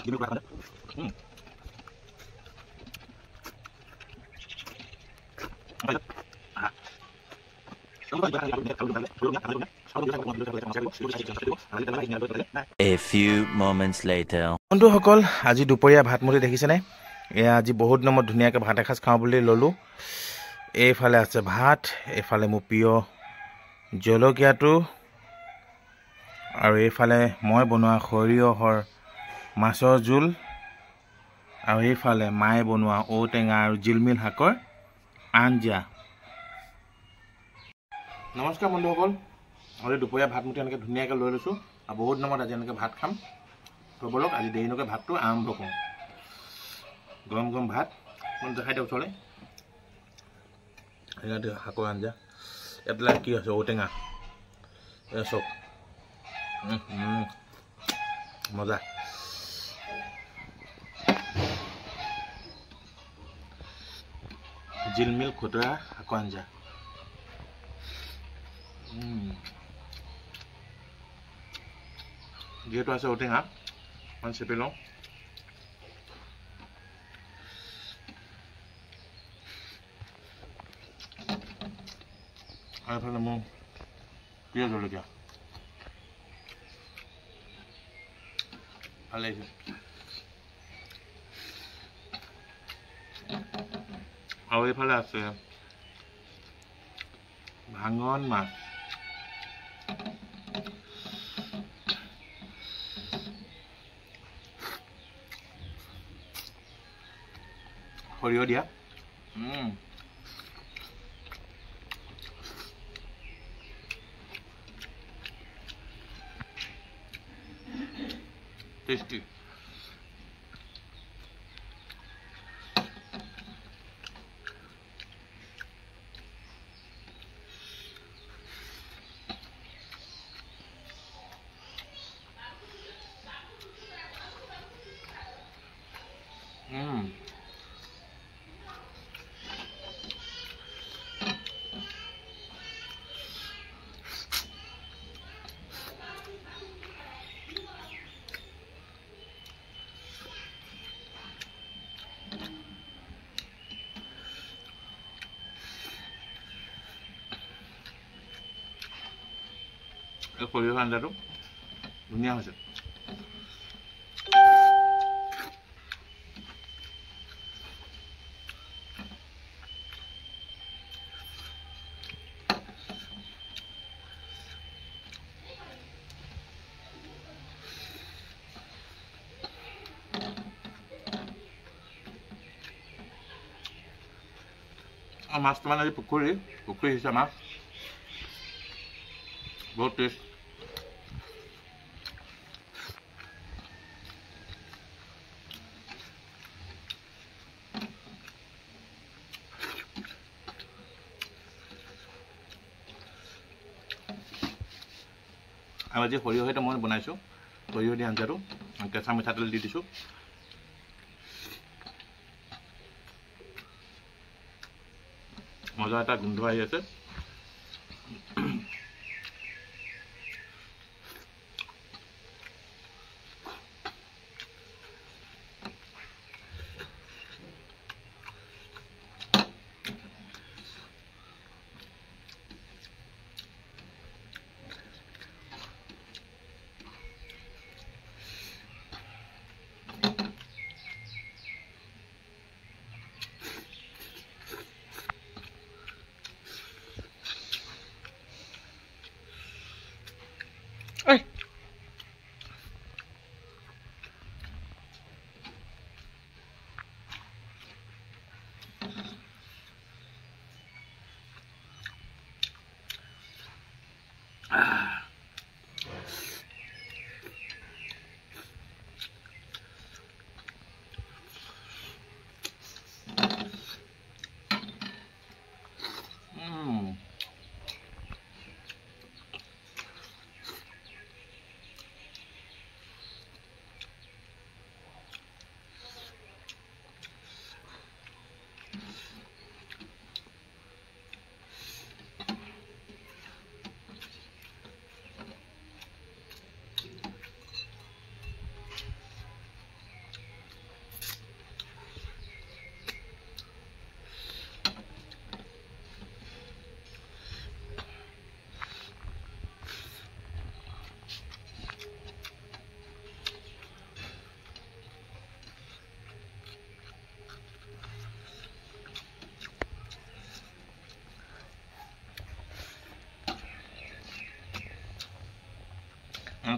Give me a crack. A few moments later. বন্ধুসকল আজি দুপৰীয়া ভাত মুঠি দেখিছেনে এয়া আজি বহুত নম্বৰত ধুনীয়াকৈ ভাত এসাঁজ খাওঁ বুলি ল'লোঁ এইফালে আছে ভাত এইফালে মোৰ প্ৰিয় জলকীয়াটো আৰু এইফালে মই বনোৱা সৰিয়হৰ মাছৰ জোল আৰু এইফালে মায়ে বনোৱা ঔটেঙা আৰু জিলমিল শাকৰ আঞ্জা নমস্কাৰ বন্ধুসকল আজি দুপৰীয়া ভাত মুঠি এনেকৈ ধুনীয়াকৈ লৈ লৈছোঁ আৰু বহুত নম্বৰত আজি এনেকৈ ভাত খাম তো বলক আজি দেৰি নকৰি ভাতটো আৰম্ভ কৰোঁ গৰম গৰম ভাত মই দেখাই দিওঁ ওচৰলৈ ইয়াতে শাকৰ আঞ্জা এইবিলাক কি আছে ঔটেঙা এয়া চব মজা জিলমিল খুতৰা শাকৰ আঞ্জা যিহেতু আছে ঔটেঙা অকণ চেপি লওঁ আৰু এইফালে মোৰ প্ৰিয় জলকীয়া ভাল লাগিছে আৰু এইফালে আছে ভাঙন মাছ সৰিয়হ দিয়া টেষ্টি এই সৰিয়হ আঞ্জাটো ধুনীয়া হৈছে মাছটো মানে আজি পুখুৰী সিঁচা মাছ বহুত টেষ্ট আৰু আজি সৰিয়হ এটা মই বনাইছোঁ সৰিয়হ দি আঞ্জাটো কেঁচা মিঠাতেল দি দিছোঁ মজা এটা গোন্ধ আহি আছে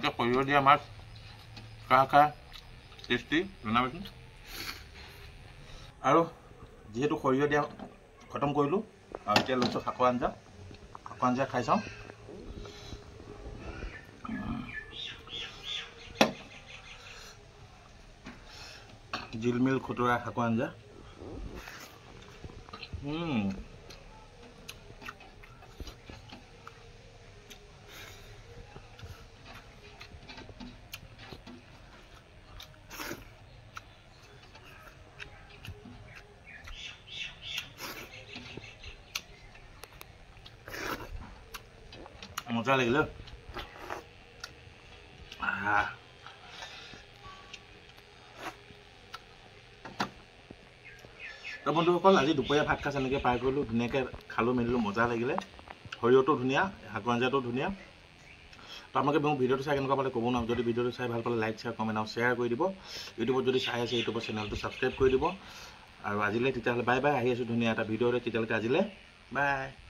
তোমালোকে সৰিয়হ দিয়া মাছ কা টেষ্টি জনাবচোন আৰু যিহেতু সৰিয়হ দিয়া খতম কৰিলোঁ আৰু এতিয়া লৈছোঁ শাকৰ আঞ্জা খাই চাওঁ জিলমিল খুতুৰা শাকৰ আঞ্জা মজা লাগিলে তো বন্ধুসকল আজি দুপৰীয়া ভাত খাজ এনেকৈ পাৰ কৰিলোঁ ধুনীয়াকৈ খালোঁ মেলিলোঁ মজা লাগিলে সৰিয়হটো ধুনীয়া শাকৰ আঞ্জাটো ধুনীয়া তো আপোনালোকে মোৰ ভিডিঅ'টো চাই কেনেকুৱা পালে ক'ব নোৱাৰো যদি ভিডিঅ'টো চাই ভাল পালে লাইক শ্বেয়াৰ কমেণ্ট আৰু শ্বেয়াৰ কৰি দিব ইউটিউবত যদি চাই আছে ইউটিউবৰ চেনেলটো ছাবস্ক্ৰাইব কৰি দিব আৰু আজিলৈ তেতিয়াহ'লে বাই বাই আহি আছোঁ ধুনীয়া এটা ভিডিঅ'ৰে তেতিয়ালৈকে আজিলৈ বাই